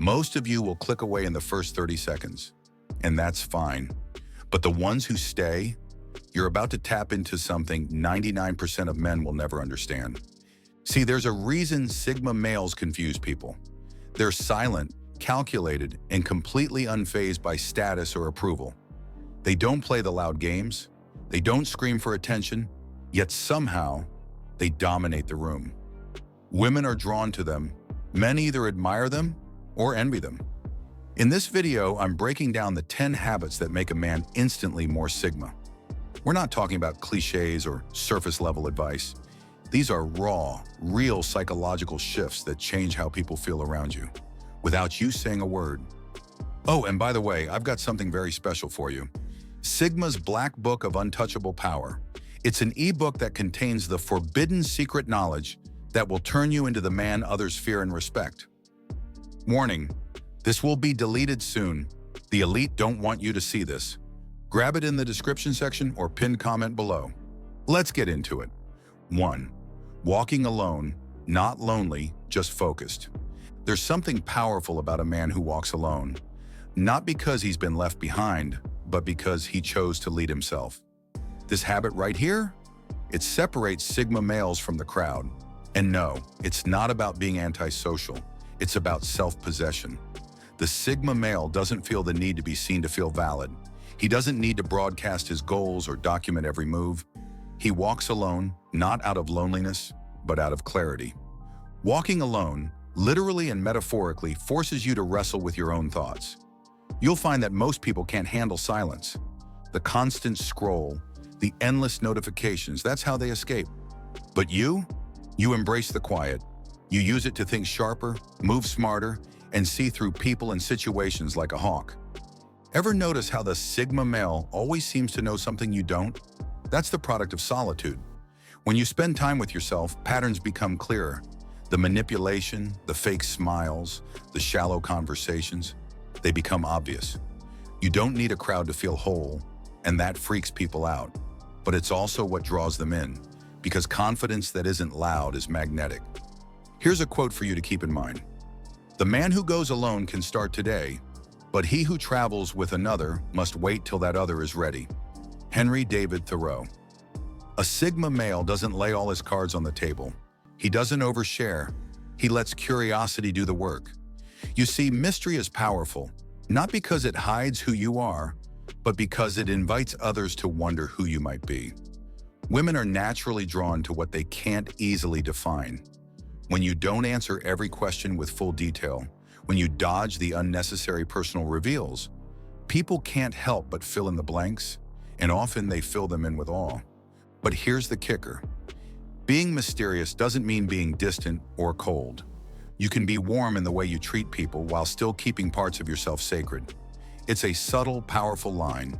Most of you will click away in the first 30 seconds, and that's fine. But the ones who stay, you're about to tap into something 99% of men will never understand. See, there's a reason Sigma males confuse people. They're silent, calculated, and completely unfazed by status or approval. They don't play the loud games. They don't scream for attention, yet somehow they dominate the room. Women are drawn to them. Men either admire them or envy them. In this video, I'm breaking down the 10 habits that make a man instantly more Sigma. We're not talking about cliches or surface-level advice. These are raw, real psychological shifts that change how people feel around you, without you saying a word. Oh, and by the way, I've got something very special for you. Sigma's Black Book of Untouchable Power. It's an ebook that contains the forbidden secret knowledge that will turn you into the man others fear and respect. Warning, this will be deleted soon. The elite don't want you to see this. Grab it in the description section or pinned comment below. Let's get into it. 1. Walking alone, not lonely, just focused. There's something powerful about a man who walks alone, not because he's been left behind, but because he chose to lead himself. This habit right here, it separates Sigma males from the crowd. And no, it's not about being antisocial. It's about self-possession. The Sigma male doesn't feel the need to be seen to feel valid. He doesn't need to broadcast his goals or document every move. He walks alone, not out of loneliness, but out of clarity. Walking alone, literally and metaphorically, forces you to wrestle with your own thoughts. You'll find that most people can't handle silence. The constant scroll, the endless notifications, that's how they escape. But you embrace the quiet. You use it to think sharper, move smarter, and see through people and situations like a hawk. Ever notice how the Sigma male always seems to know something you don't? That's the product of solitude. When you spend time with yourself, patterns become clearer. The manipulation, the fake smiles, the shallow conversations, they become obvious. You don't need a crowd to feel whole, and that freaks people out. But it's also what draws them in, because confidence that isn't loud is magnetic. Here's a quote for you to keep in mind. The man who goes alone can start today, but he who travels with another must wait till that other is ready. Henry David Thoreau. A Sigma male doesn't lay all his cards on the table. He doesn't overshare. He lets curiosity do the work. You see, mystery is powerful, not because it hides who you are, but because it invites others to wonder who you might be. Women are naturally drawn to what they can't easily define. When you don't answer every question with full detail, when you dodge the unnecessary personal reveals, people can't help but fill in the blanks, and often they fill them in with awe. But here's the kicker. Being mysterious doesn't mean being distant or cold. You can be warm in the way you treat people while still keeping parts of yourself sacred. It's a subtle, powerful line.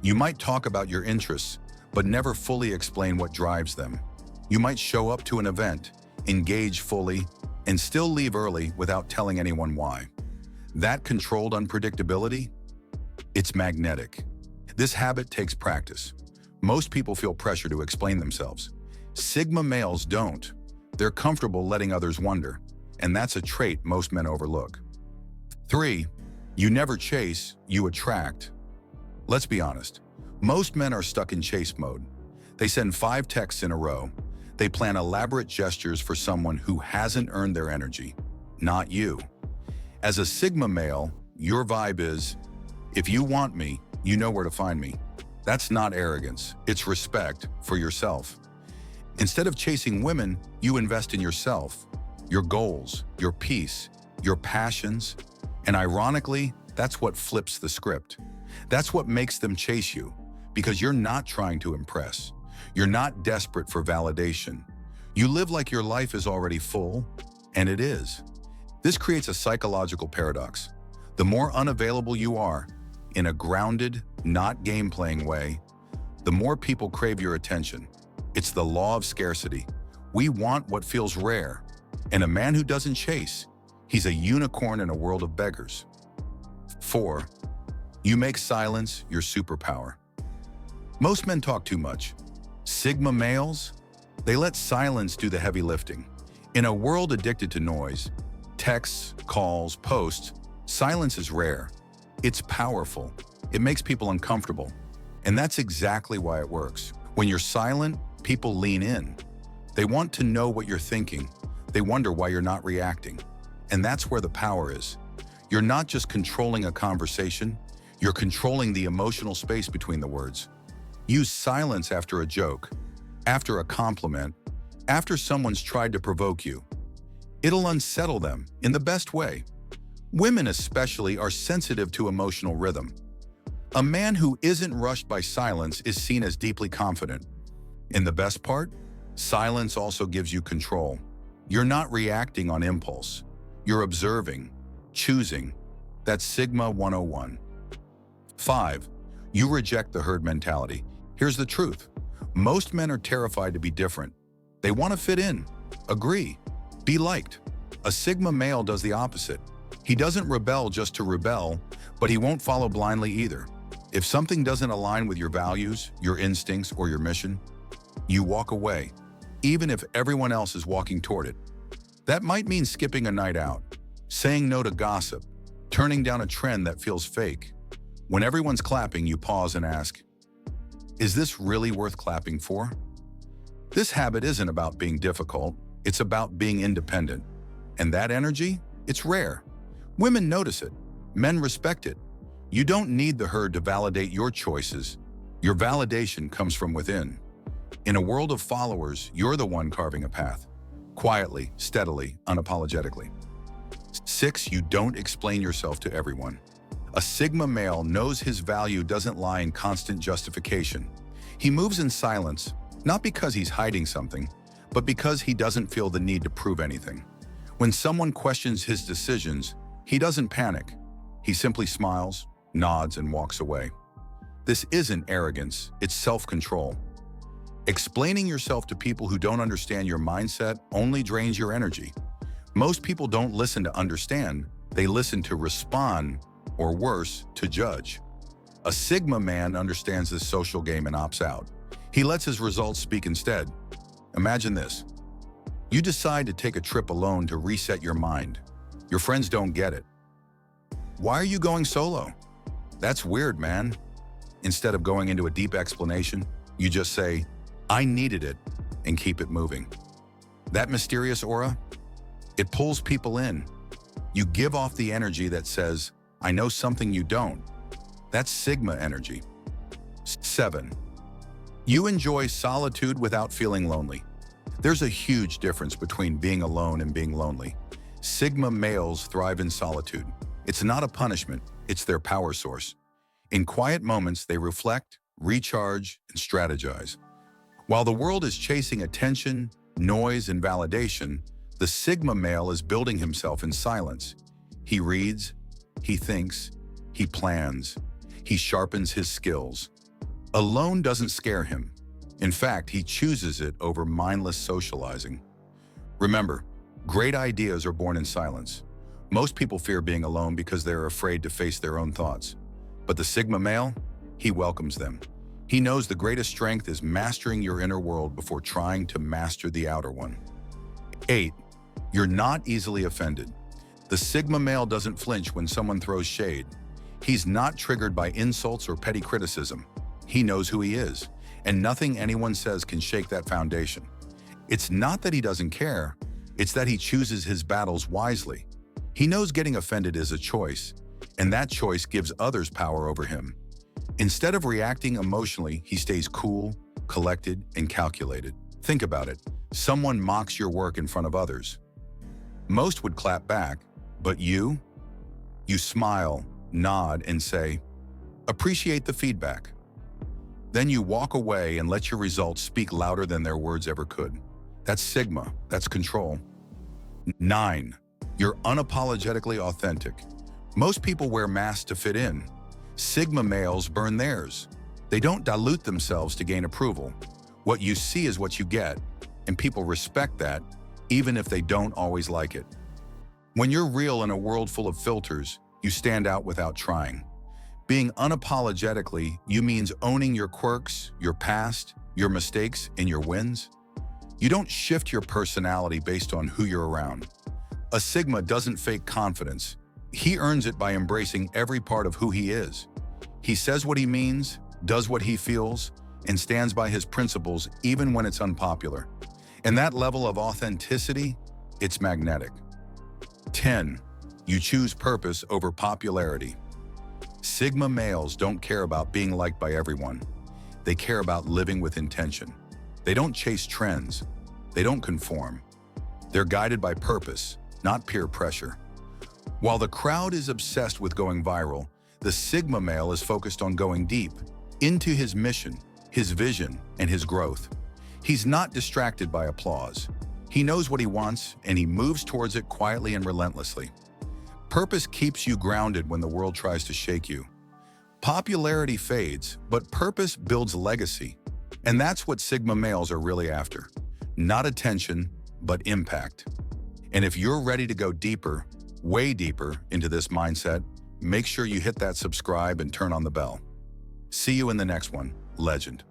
You might talk about your interests, but never fully explain what drives them. You might show up to an event, engage fully, and still leave early without telling anyone why. That controlled unpredictability, it's magnetic. This habit takes practice. Most people feel pressure to explain themselves. Sigma males don't. They're comfortable letting others wonder, and that's a trait most men overlook. 3. You never chase, you attract. Let's be honest. Most men are stuck in chase mode. They send 5 texts in a row. They plan elaborate gestures for someone who hasn't earned their energy, not you. As a Sigma male, your vibe is, if you want me, you know where to find me. That's not arrogance, it's respect for yourself. Instead of chasing women, you invest in yourself, your goals, your peace, your passions, and ironically, that's what flips the script. That's what makes them chase you, because you're not trying to impress. You're not desperate for validation. You live like your life is already full, and it is. This creates a psychological paradox. The more unavailable you are, in a grounded, not game-playing way, the more people crave your attention. It's the law of scarcity. We want what feels rare. And a man who doesn't chase, he's a unicorn in a world of beggars. 4. You make silence your superpower. Most men talk too much. Sigma males, they let silence do the heavy lifting. In a world addicted to noise, texts, calls, posts, Silence is rare. It's powerful. It makes people uncomfortable. And that's exactly why it works. When you're silent, people lean in. They want to know what you're thinking. They wonder why you're not reacting. And that's where the power is. You're not just controlling a conversation, you're controlling the emotional space between the words. Use silence after a joke, after a compliment, after someone's tried to provoke you. It'll unsettle them in the best way. Women especially are sensitive to emotional rhythm. A man who isn't rushed by silence is seen as deeply confident. And the best part? Silence also gives you control. You're not reacting on impulse. You're observing, choosing. That's Sigma 101. 5. You reject the herd mentality. Here's the truth. Most men are terrified to be different. They want to fit in, agree, be liked. A Sigma male does the opposite. He doesn't rebel just to rebel, but he won't follow blindly either. If something doesn't align with your values, your instincts, or your mission, you walk away, even if everyone else is walking toward it. That might mean skipping a night out, saying no to gossip, turning down a trend that feels fake. When everyone's clapping, you pause and ask, is this really worth clapping for? This habit isn't about being difficult, it's about being independent. And that energy, it's rare. Women notice it. Men respect it. You don't need the herd to validate your choices. Your validation comes from within. In a world of followers, you're the one carving a path. Quietly, steadily, unapologetically. 6. You don't explain yourself to everyone. A Sigma male knows his value doesn't lie in constant justification. He moves in silence, not because he's hiding something, but because he doesn't feel the need to prove anything. When someone questions his decisions, he doesn't panic. He simply smiles, nods, and walks away. This isn't arrogance, it's self-control. Explaining yourself to people who don't understand your mindset only drains your energy. Most people don't listen to understand, they listen to respond, or worse, to judge. A Sigma man understands this social game and opts out. He lets his results speak instead. Imagine this. You decide to take a trip alone to reset your mind. Your friends don't get it. Why are you going solo? That's weird, man. Instead of going into a deep explanation, you just say, I needed it, and keep it moving. That mysterious aura, it pulls people in. You give off the energy that says, I know something you don't. That's Sigma energy. 7. You enjoy solitude without feeling lonely. There's a huge difference between being alone and being lonely. Sigma males thrive in solitude. It's not a punishment, it's their power source. In quiet moments, they reflect, recharge, and strategize. While the world is chasing attention, noise, and validation, the Sigma male is building himself in silence. He reads, he thinks, he plans, he sharpens his skills. Alone doesn't scare him. In fact, he chooses it over mindless socializing. Remember, great ideas are born in silence. Most people fear being alone because they're afraid to face their own thoughts. But the Sigma male, he welcomes them. He knows the greatest strength is mastering your inner world before trying to master the outer one. 8. You're not easily offended. The Sigma male doesn't flinch when someone throws shade. He's not triggered by insults or petty criticism. He knows who he is, and nothing anyone says can shake that foundation. It's not that he doesn't care, it's that he chooses his battles wisely. He knows getting offended is a choice, and that choice gives others power over him. Instead of reacting emotionally, he stays cool, collected, and calculated. Think about it. Someone mocks your work in front of others. Most would clap back, but you smile, nod, and say, appreciate the feedback. Then you walk away and let your results speak louder than their words ever could. That's Sigma, that's control. 9. You're unapologetically authentic. Most people wear masks to fit in. Sigma males burn theirs. They don't dilute themselves to gain approval. What you see is what you get, and people respect that, even if they don't always like it. When you're real in a world full of filters, you stand out without trying. Being unapologetically, you means owning your quirks, your past, your mistakes, and your wins. You don't shift your personality based on who you're around. A Sigma doesn't fake confidence. He earns it by embracing every part of who he is. He says what he means, does what he feels, and stands by his principles even when it's unpopular. And that level of authenticity, it's magnetic. 10. You choose purpose over popularity. Sigma males don't care about being liked by everyone. They care about living with intention. They don't chase trends. They don't conform. They're guided by purpose, not peer pressure. While the crowd is obsessed with going viral, the Sigma male is focused on going deep, into his mission, his vision, and his growth. He's not distracted by applause. He knows what he wants, and he moves towards it quietly and relentlessly. Purpose keeps you grounded when the world tries to shake you. Popularity fades, but purpose builds legacy. And that's what Sigma males are really after. Not attention, but impact. And if you're ready to go deeper, way deeper into this mindset, make sure you hit that subscribe and turn on the bell. See you in the next one, Legend.